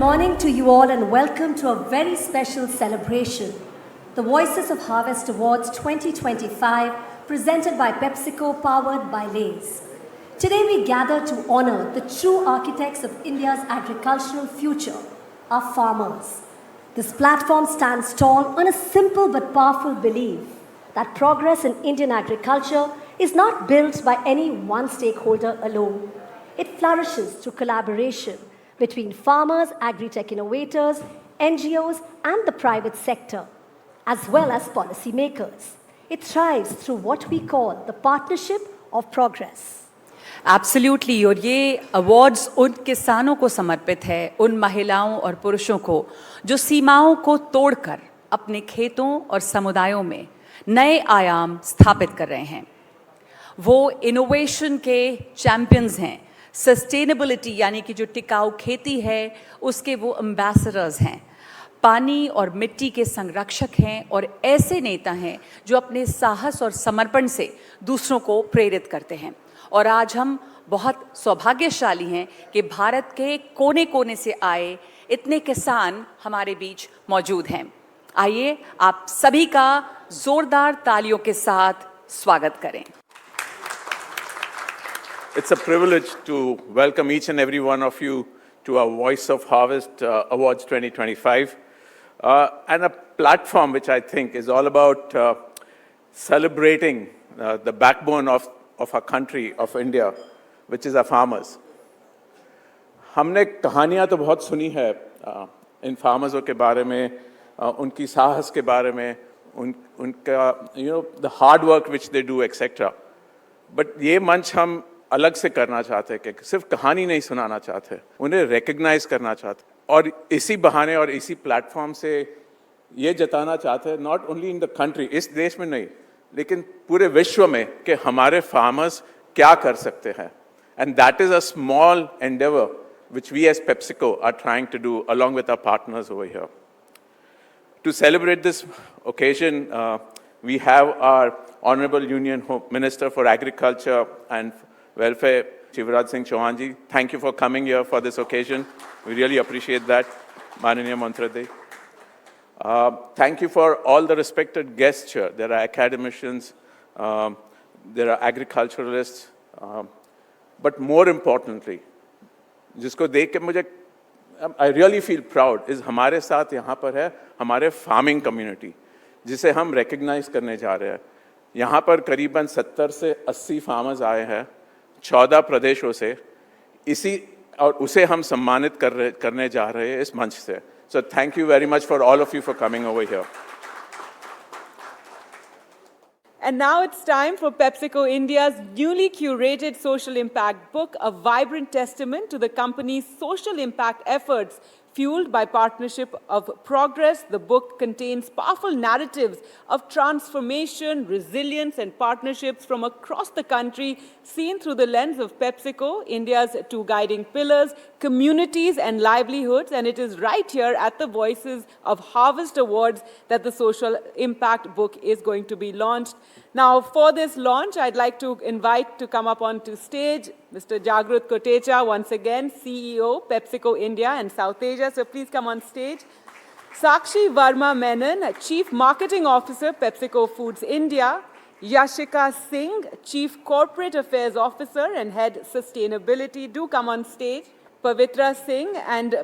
morning to you all and welcome to a very special celebration. The Voices of Harvest Awards 2025 presented by PepsiCo, powered by Lay's. Today we gather to honor the true architects of India's agricultural future, our farmers. This platform stands tall on a simple but powerful belief that progress in Indian agriculture is not built by any one stakeholder alone. It flourishes through collaboration between farmers, agri-tech innovators, NGOs, and the private sector, as well as policymakers. It thrives through what we call the partnership of progress. Absolutely, और ये awards उन किसानों को समर्पित है, उन महिलाओं और पुरुषों को जो सीमाओं को तोड़कर अपने खेतों और समुदायों में नए आयाम स्थापित कर रहे हैं। वो इनोवेशन के चैंपियंस हैं, सस्टेनेबिलिटी यानी कि जो टिकाऊ खेती है उसके वो एम्बेसडर्स हैं, पानी और मिट्टी के संरक्षक हैं और ऐसे नेता हैं जो अपने साहस और समर्पण से दूसरों को प्रेरित करते हैं। और आज हम बहुत सौभाग्यशाली हैं कि भारत के कोने कोने से आए इतने किसान हमारे बीच मौजूद हैं। आइए आप सभी का जोरदार तालियों के साथ स्वागत करें। It's a privilege to welcome each and every one of you to our Voice of Harvest Awards 2025, and a platform which I think is all about celebrating the backbone of our country, of India, which is our farmers. हमने कहानियाँ तो बहुत सुनी है इन फार्मर्सों के बारे में, उनकी साहस के बारे में, उनका the hard work which they do, etc. But ये मंच हम अलग से करना चाहते हैं कि सिर्फ कहानी नहीं सुनाना चाहते, उन्हें रिकग्नाइज करना चाहते और इसी बहाने और इसी प्लेटफॉर्म से ये जताना चाहते हैं, not only in the country, इस देश में नहीं लेकिन पूरे विश्व में, कि हमारे फार्मर्स क्या कर सकते हैं। And that is a small Endeavour which we as PepsiCo are trying to do along with our partners over here. To celebrate this occasion, we have our Honorable Union Minister for Agriculture and Welfare, Shivraj Singh Chauhan ji. Thank you for coming here for this occasion. We really appreciate that, Mananiya Mantraday. Thank you for all the respected guests here. There are academicians, there are agriculturalists, but more importantly, जिसको देख के मुझे I really feel proud is हमारे साथ यहाँ पर है हमारे फार्मिंग कम्युनिटी, जिसे हम रिकग्नाइज करने जा रहे हैं। यहाँ पर करीबन 70 से 80 फार्मर्स आए हैं 14 प्रदेशों से, इसी और उसे हम सम्मानित करने जा रहे हैं इस मंच से। So thank you very much for all of you for coming over here. And now it's time for PepsiCo India's newly curated social impact book, a vibrant testament to the company's social impact efforts, fueled by partnership of progress. The book contains powerful narratives of transformation, resilience, and partnerships from across the country, seen through the lens of PepsiCo, India's two guiding pillars, communities and livelihoods. And it is right here at the Voices of Harvest Awards that the social impact book is going to be launched. Now, for this launch, I'd like to invite to come up onto stage Mr. Jagrut Kotecha, once again, CEO, PepsiCo India and South Asia. So please come on stage. Sakshi Verma Menon, Chief Marketing Officer, PepsiCo Foods India. Yashika Singh, Chief Corporate Affairs Officer and Head Sustainability. Do come on stage. Pavitra Singh and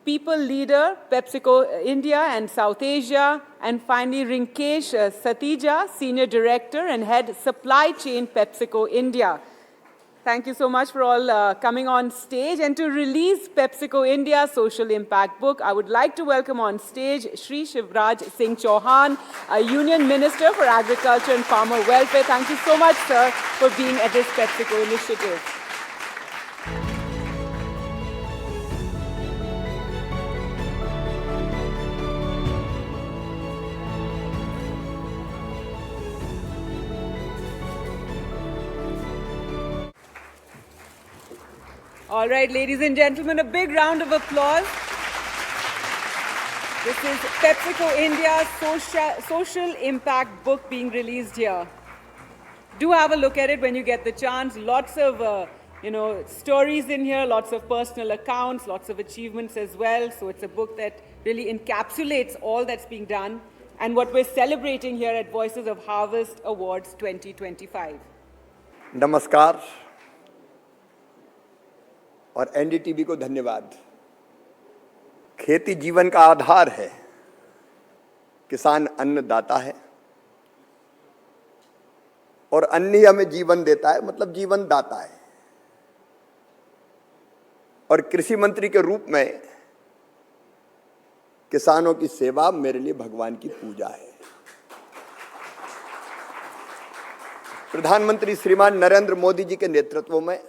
People Leader, PepsiCo India and South Asia. And finally, Rinkesh Satija, Senior Director and Head Supply Chain, PepsiCo India. Thank you so much for all coming on stage. And to release PepsiCo India's social impact book, I would like to welcome on stage Shri Shivraj Singh Chauhan, a Union Minister for Agriculture and Farmer Welfare. Thank you so much, sir, for being at this PepsiCo initiative. All right, ladies and gentlemen, a big round of applause. This is PepsiCo India's social impact book being released here. Do have a look at it when you get the chance. Lots of stories in here, lots of personal accounts, lots of achievements as well. So it's a book that really encapsulates all that's being done and what we're celebrating here at Voices of Harvest Awards 2025. नमस्कार और NDTV को धन्यवाद। खेती जीवन का आधार है, किसान अन्नदाता है और अन्न ही हमें जीवन देता है, मतलब जीवन दाता है। और कृषि मंत्री के रूप में किसानों की सेवा मेरे लिए भगवान की पूजा है। प्रधानमंत्री श्रीमान नरेंद्र मोदी जी के नेतृत्व में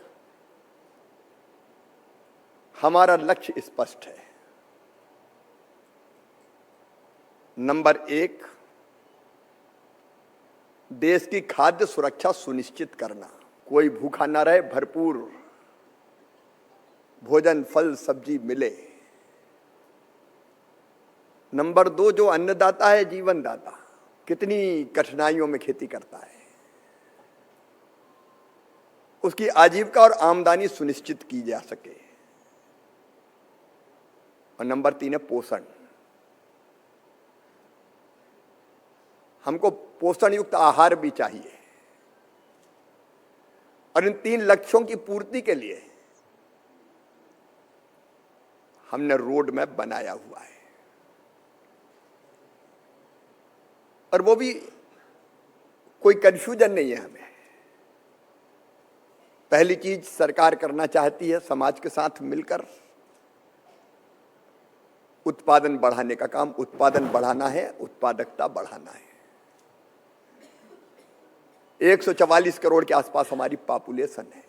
हमारा लक्ष्य स्पष्ट है। नंबर 1, देश की खाद्य सुरक्षा सुनिश्चित करना, कोई भूखा ना रहे, भरपूर भोजन फल सब्जी मिले। नंबर 2, जो अन्नदाता है, जीवनदाता, कितनी कठिनाइयों में खेती करता है, उसकी आजीविका और आमदनी सुनिश्चित की जा सके। और नंबर 3 है पोषण। हमको पोषण युक्त आहार भी चाहिए और इन 3 लक्ष्यों की पूर्ति के लिए हमने रोड मैप बनाया हुआ है। और वो भी कोई कंफ्यूजन नहीं है हमें। पहली चीज सरकार करना चाहती है समाज के साथ मिलकर उत्पादन बढ़ाने का काम। उत्पादन बढ़ाना है, उत्पादकता बढ़ाना है। 144 करोड़ के आसपास हमारी पॉपुलेशन है।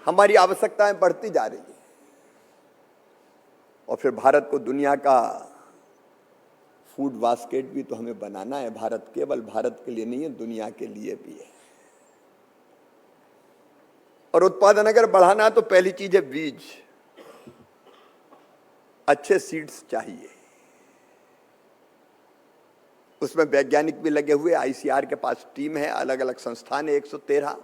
हमारी आवश्यकताएं बढ़ती जा रही है और फिर भारत को दुनिया का फूड बास्केट भी तो हमें बनाना है। भारत केवल भारत के लिए नहीं है, दुनिया के लिए भी है। और उत्पादन अगर बढ़ाना है तो पहली चीज है बीज। अच्छे सीड्स चाहिए, उसमें वैज्ञानिक भी लगे हुए। आईसीआर के पास टीम है, अलग अलग संस्थान है 113,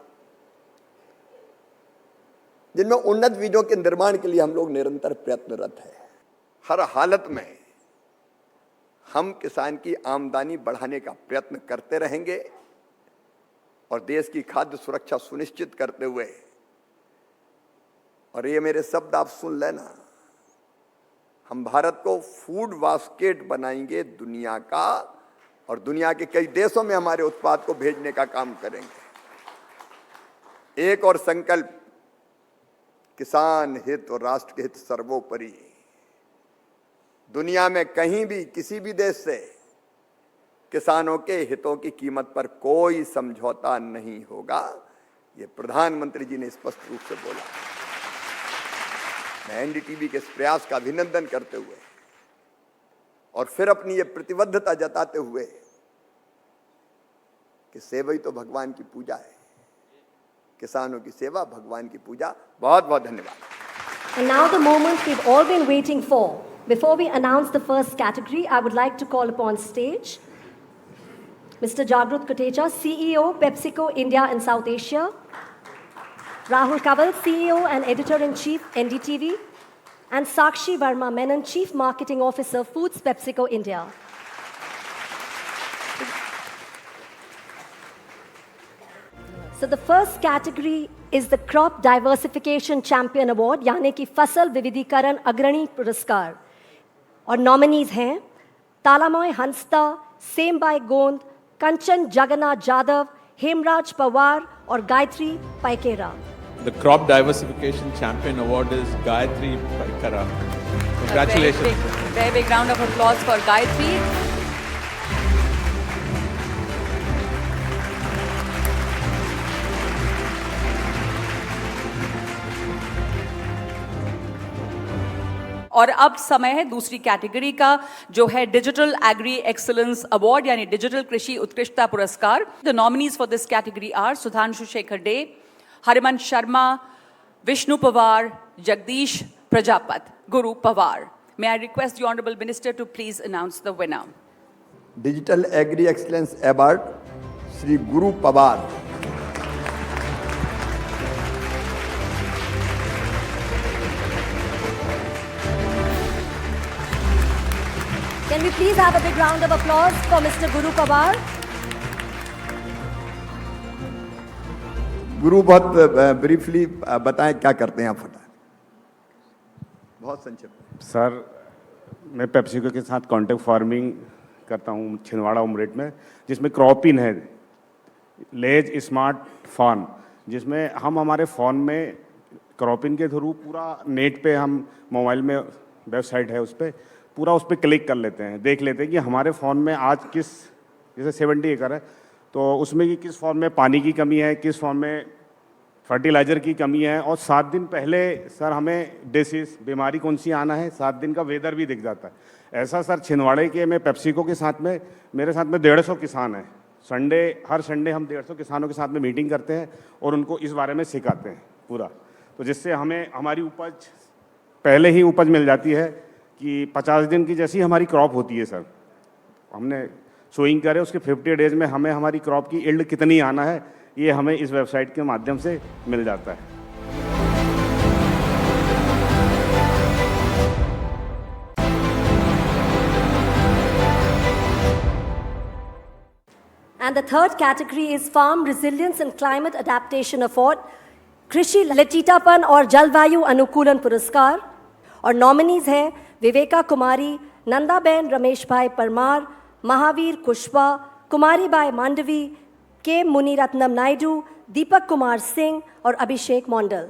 जिनमें उन्नत बीजों के निर्माण के लिए हम लोग निरंतर प्रयत्नरत है। हर हालत में हम किसान की आमदनी बढ़ाने का प्रयत्न करते रहेंगे और देश की खाद्य सुरक्षा सुनिश्चित करते हुए, और ये मेरे शब्द आप सुन लेना, हम भारत को फूड बास्केट बनाएंगे दुनिया का और दुनिया के कई देशों में हमारे उत्पाद को भेजने का काम करेंगे। एक और संकल्प, किसान हित और राष्ट्र के हित सर्वोपरि। दुनिया में कहीं भी किसी भी देश से किसानों के हितों की कीमत पर कोई समझौता नहीं होगा। ये प्रधानमंत्री जी ने स्पष्ट रूप से बोला। मैं एनडीटीवी के इस प्रयास का अभिनंदन करते हुए और फिर अपनी ये प्रतिबद्धता जताते हुए कि सेवा ही तो भगवान की पूजा है, किसानों की सेवा भगवान की पूजा। बहुत बहुत धन्यवाद। And now the moment we've all been waiting for. Before we announce the first category, I would like to call upon stage Mr. Jagrut Kotecha, CEO, PepsiCo India and South Asia, Rahul Kanwal, CEO and Editor-in-Chief, NDTV, and Sakshi Verma Menon, Chief Marketing Officer, Foods, PepsiCo India. So the first category is the Crop Diversification Champion Award, यानी कि फसल विविधीकरण अग्रणी पुरस्कार। और nominees हैं तालामोय हंसता, सेमबाई गोंद, कंचन जगन्नाथ जाधव, हेमराज पवार और Gayatri पाइकेरा। The Crop Diversification Champion Award is Gayatri Paikara. Congratulations. Very big round of applause for Gayatri. और अब समय है दूसरी कैटेगरी का, जो है डिजिटल एग्री एक्सीलेंस अवार्ड यानी डिजिटल कृषि उत्कृष्टता पुरस्कार। The nominees for this category are Sudhanshu Shekhar Dey, Hariman Sharma, Vishnu Pawar, Jagdish Prajapat, Guru Pawar. May I request the Honorable Minister to please announce the winner. Digital agri excellence award Shri Guru Pawar. we please have a big round of applause for Mr. Guru Pawar? गुरु बहुत briefly बताएं क्या करते हैं आप फटा बहुत संक्षिप्त। Sir मैं पेप्सिको के साथ कॉन्ट्रैक्ट फार्मिंग करता हूँ छिंदवाड़ा उमरेट में, जिसमें क्रॉपिन है, लेज स्मार्ट फार्म, जिसमें हम हमारे फ़ोन में क्रॉपिन के थ्रू पूरा नेट पे हम मोबाइल में वेबसाइट है उस पर पूरा उस पर क्लिक कर लेते हैं, देख लेते हैं कि हमारे फ़ोन में आज किस, जैसे 70 एकड़ है तो उसमें कि किस फॉर्म में पानी की कमी है, किस फॉर्म में फर्टिलाइज़र की कमी है, और 7 दिन पहले सर हमें डिसीज़ बीमारी कौन सी आना है 7 दिन का वेदर भी दिख जाता है। ऐसा सर छिंदवाड़े के मैं पेप्सिको के साथ में मेरे साथ में 150 किसान हैं। हर संडे हम 150 किसानों के साथ में मीटिंग करते हैं और उनको इस बारे में सिखाते हैं पूरा, तो जिससे हमें हमारी उपज पहले ही उपज मिल जाती है कि 50 दिन की जैसी हमारी क्रॉप होती है सर। हमने सोइंग करे उसके 50 डेज में हमें हमारी क्रॉप की इल्ड कितनी आना है ये हमें इस वेबसाइट के माध्यम से मिल जाता है। And the third category is Farm Resilience and Climate Adaptation Award, कृषि लचीलापन और जलवायु अनुकूलन पुरस्कार। और नॉमिनीज हैं विवेका कुमारी, नंदाबेन रमेश भाई परमार, महावीर कुशवा, कुमारी बाई मांडवी, के मुनिरत्नम नायडू, दीपक कुमार सिंह और अभिषेक मंडल।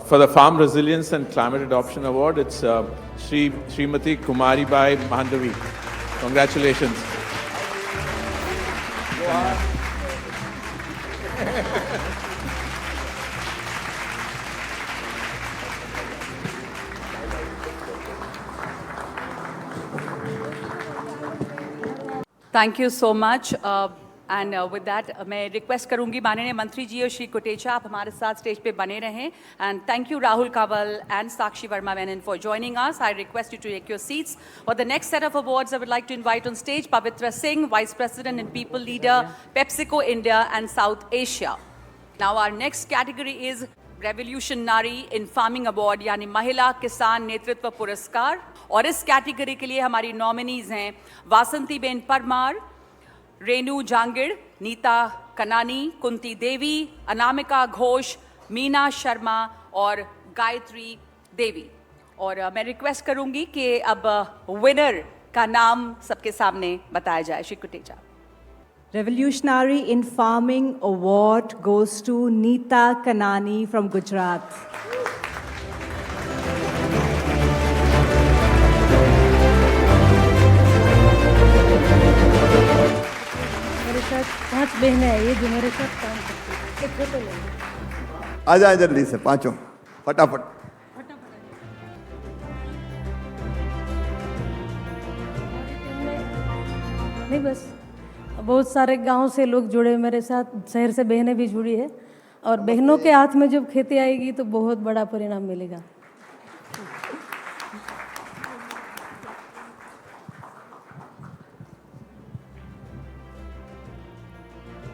For the Farm Resilience and Climate Adoption Award, it's Srimati Kumari Bai Mandavi. Congratulations. Thank you so much and with that मैं रिक्वेस्ट करूंगी माननीय मंत्री जी और श्री कोटेचा आप हमारे साथ स्टेज पे बने रहें। And thank you Rahul Kawal and Sakshi Verma Menon for joining us. I request you to take your seats for the next set of awards. I would like to invite on stage Pavitra Singh, vice president and people leader, PepsiCo India and South Asia. Now our next category is revolutionary in farming award यानी महिला किसान नेतृत्व पुरस्कार। और इस category के लिए हमारी नॉमिनीज हैं वासंती बेन परमार, रेनू जांगिड़, नीता कनानी, कुंती देवी, अनामिका घोष, मीना शर्मा और गायत्री देवी। और मैं रिक्वेस्ट करूंगी कि अब विनर का नाम सबके सामने बताया जाए। श्री कुटेचा। Revolutionary in Farming Award goes to Neeta Kanani from Gujarat. मेरे साथ 5 बहनें हैं ये जो मेरे साथ काम करती हैं। एक फोटो ले आ जाए जल्दी से पांचों फटाफट। नहीं बस बहुत सारे गांव से लोग जुड़े मेरे साथ, शहर से बहनें भी जुड़ी है और बहनों के हाथ में जब खेती आएगी तो बहुत बड़ा परिणाम मिलेगा।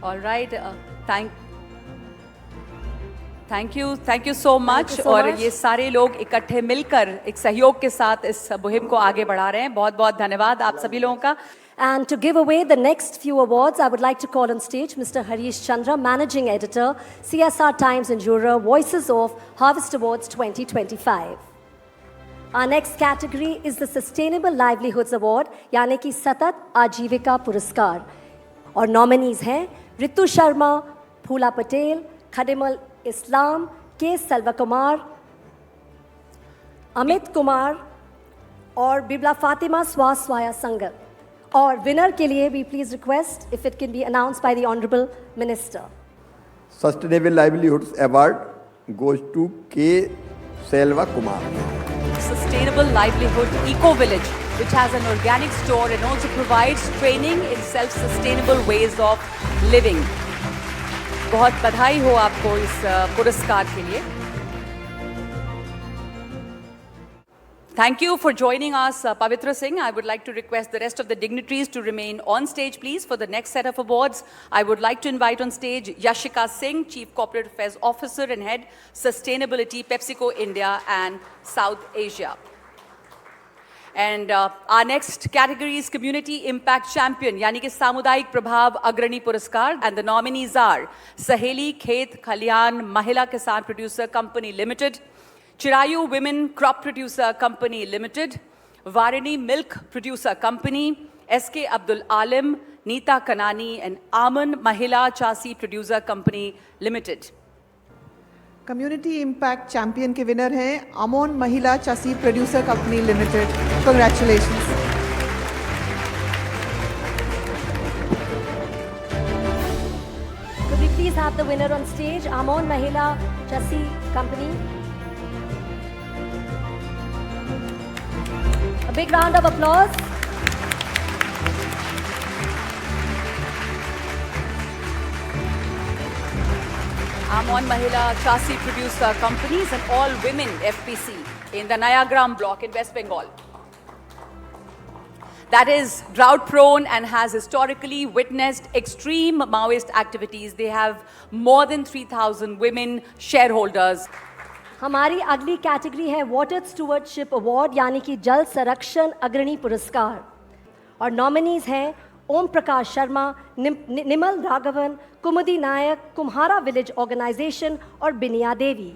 All right, thank you so much. और ये सारे लोग इकट्ठे मिलकर एक सहयोग के साथ इस मुहिम को आगे बढ़ा रहे हैं। बहुत बहुत धन्यवाद आप सभी लोगों का। And to give away the next few awards, I would like to call on stage Mr. Harish Chandra, Managing Editor, CSR Times and Juror, Voices of Harvest Awards 2025. Our next category is the Sustainable Livelihoods Award, यानी कि सतत आजीविका पुरस्कार। और nominees हैं रितु शर्मा, फूला पटेल, खडिमल इस्लाम, के सल्वा कुमार, अमित कुमार और बिबला फातिमा स्वाया संगत। और विनर के लिए भी please request if it can be announced by the honourable minister. Sustainable livelihoods award goes to K Selva Kumar. Sustainable Livelihood Eco Village, which has an organic store and also provides training in self-sustainable ways of living. बहुत बधाई हो आपको इस पुरस्कार के लिए। Thank you for joining us, Pavitra Singh. I would like to request the rest of the dignitaries to remain on stage, please, for the next set of awards. I would like to invite on stage Yashika Singh, Chief Corporate Affairs Officer and Head, Sustainability, PepsiCo India and South Asia. And our next category is Community Impact Champion, यानी कि सामुदायिक प्रभाव अग्रणी पुरस्कार. And the nominees are Saheli Khet Khalian Mahila Kisan Producer Company Limited, Chirayu Women Crop Producer Company Limited, Varini Milk Producer Company, SK Abdul Alim, Neeta Kanani, and Aman Mahila Chasi Producer Company Limited. Community impact champion के winner हैं Amon Mahila Chasi producer company limited. Congratulations. Could we please have the winner on stage, Amon Mahila Chassi Company? A big round of applause. Amon Mahila Chassi Producer Companies and all women FPC in the Nayagram block in West Bengal. That is drought prone and has historically witnessed extreme Maoist activities. They have more than 3,000 women shareholders. हमारी अगली category है water स्टूवर्डशिप award यानी कि जल संरक्षण अग्रणी पुरस्कार. और नॉमिनीज हैं ओम प्रकाश शर्मा, निमल राघवन, कुमुदी नायक, कुम्हारा विलेज ऑर्गेनाइजेशन और Binia Devi.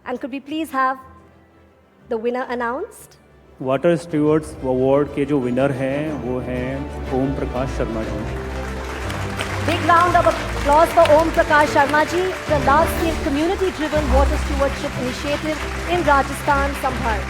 And could we please have the winner announced? Water stewards award के जो विनर हैं वो हैं Om Prakash Sharma ji. Big round of applause for Om Prakash Sharma ji, the large-scale community-driven water stewardship initiative in Rajasthan, Sambhal.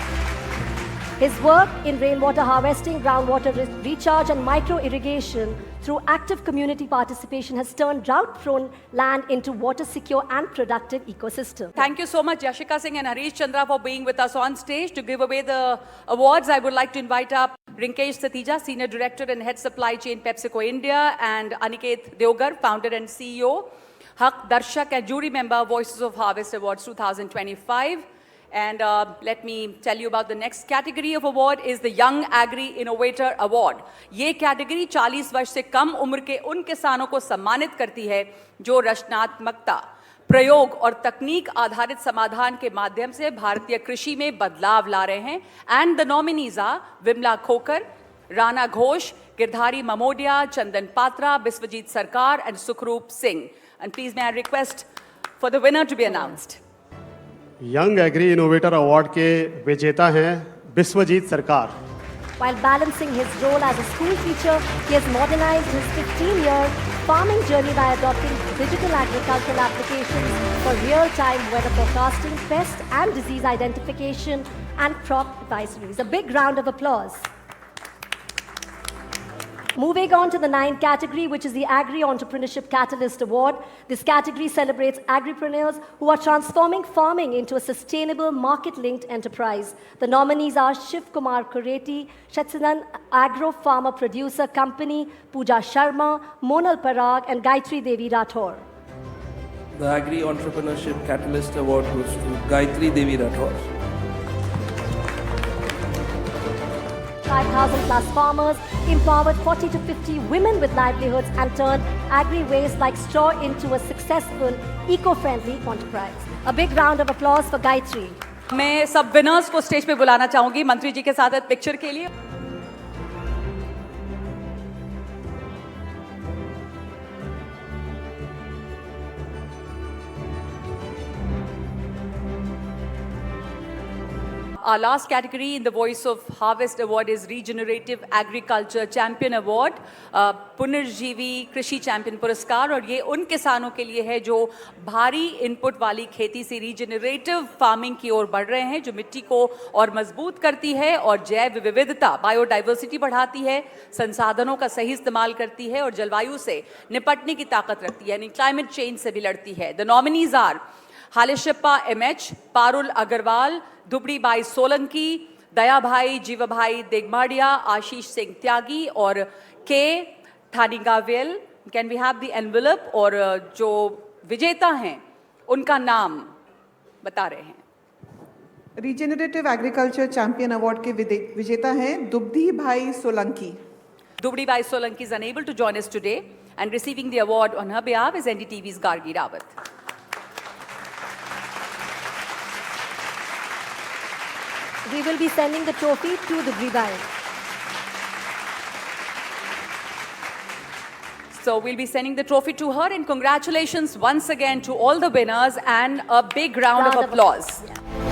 His work in rainwater harvesting, groundwater recharge and micro-irrigation through active community participation has turned drought-prone land into water-secure and productive ecosystem. Thank you so much, Yashika Singh and Harish Chandra, for being with us on stage. To give away the awards, I would like to invite up Rinkesh Satija, Senior Director and Head Supply Chain, PepsiCo India, and Aniket Deogar, Founder and CEO, Haq Darshak, and Jury Member, Voices of Harvest Awards 2025. And let me tell you about the next category of award is the Young Agri Innovator Award. ये category 40 वर्ष से कम उम्र के उन किसानों को सम्मानित करती है जो रचनात्मकता, प्रयोग और तकनीक आधारित समाधान के माध्यम से भारतीय कृषि में बदलाव ला रहे हैं. And the nominees are Vimla Khokar, Rana Ghosh, Girdhari Mamodia, Chandan Patra, Biswajit Sarkar and Sukhroop Singh. And please may I request for the winner to be announced. Young agri innovator award के विजेता हैं बिस्वजीत सरकार. While balancing his role as a school teacher, he has modernized his 15-year farming journey by adopting digital agricultural applications for real-time weather forecasting, pest and disease identification, and crop advisories. A big round of applause. Moving on to the 9th category, which is the Agri Entrepreneurship Catalyst Award. This category celebrates agripreneurs who are transforming farming into a sustainable, market-linked enterprise. The nominees are Shiv Kumar Kureti, Shetsanan Agro Farmer Producer Company, Pooja Sharma, Monal Parag, and Gayatri Devi Rathore. The Agri Entrepreneurship Catalyst Award goes to Gayatri Devi Rathore. 5,000 plus farmers empowered 40 to 50 women with livelihoods and turned agri-waste like straw into a successful, eco-friendly enterprise. A big round of applause for Gayatri. मैं सब winners को stage पे बुलाना चाहूंगी मंत्री जी के साथ picture के लिए. Our last category in the Voice of Harvest Award is Regenerative Agriculture Champion Award, पुनर्जीवी कृषि चैंपियन पुरस्कार. और ये उन किसानों के लिए है जो भारी इनपुट वाली खेती से रीजनरेटिव फार्मिंग की ओर बढ़ रहे हैं, जो मिट्टी को और मजबूत करती है और जैव विविधता, बायोडाइवर्सिटी बढ़ाती है, संसाधनों का सही इस्तेमाल करती है और जलवायु से निपटने की ताकत रखती है, यानी क्लाइमेट चेंज से भी लड़ती है. The nominees are Halishappa MH, Parul Agarwal, Dubdi Bai Solanki, Daya Bhai, Jiva Bhai Degmadia, Ashish Singh Tyagi और K Thanigavel. Can we have the envelope? और जो विजेता हैं उनका नाम बता रहे हैं. रीजनरेटिव एग्रीकल्चर चैंपियन अवार्ड के विजेता हैं दुबड़ी भाई Solanki. Dhubri Bai Solanki is unable to join us today, and receiving the award on her behalf is NDTV's Gargi Rawat. we will be sending the trophy to the bride. So we'll be sending the trophy to her, and congratulations once again to all the winners and a big round of applause. Yeah.